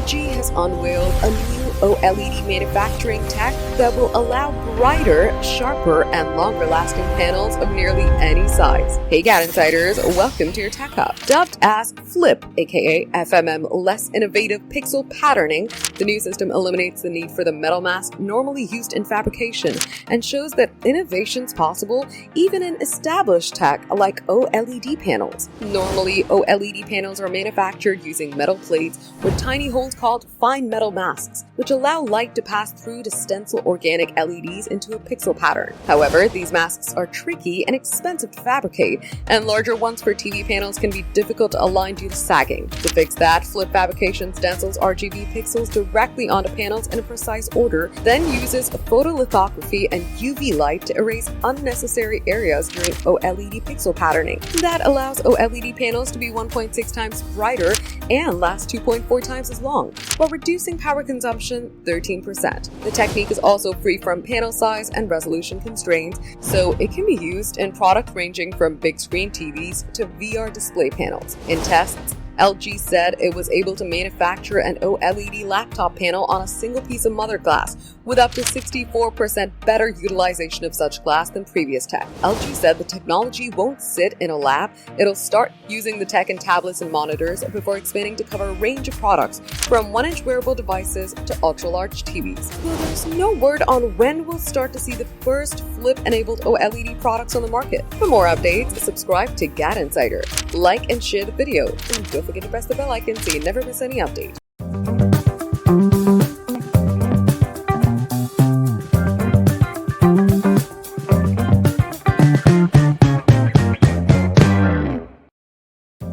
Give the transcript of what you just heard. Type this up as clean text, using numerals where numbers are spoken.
LG has unveiled a new OLED manufacturing tech that will allow brighter, sharper, and longer-lasting panels of nearly any size. Hey GadInsiders, welcome to your Tech Hub. Dubbed as FLiPP, aka FMM Less Innovative Pixel Patterning, the new system eliminates the need for the metal mask normally used in fabrication and shows that innovation's possible even in established tech like OLED panels. Normally, OLED panels are manufactured using metal plates with tiny holes called fine metal masks, which allow light to pass through to stencil organic LEDs into a pixel pattern. However, these masks are tricky and expensive to fabricate, and larger ones for TV panels can be difficult to align due to sagging. To fix that, FLiPP Fabrication stencils RGB pixels directly onto panels in a precise order, then uses photolithography and UV light to erase unnecessary areas during OLED pixel patterning. That allows OLED panels to be 1.6 times brighter and last 2.4 times as long, while reducing power consumption 13%. The technique is also free from panel size and resolution constraints, so it can be used in products ranging from big screen TVs to VR display panels. In tests, LG said it was able to manufacture an OLED laptop panel on a single piece of mother glass, with up to 64% better utilization of such glass than previous tech. LG said the technology won't sit in a lab, it'll start using the tech in tablets and monitors before expanding to cover a range of products, from 1-inch wearable devices to ultra-large TVs. Though there's no word on when we'll start to see the first FLiPP-enabled OLED products on the market. For more updates, subscribe to GadInsider, like and share the video, and don't forget to press the bell icon so you never miss any update.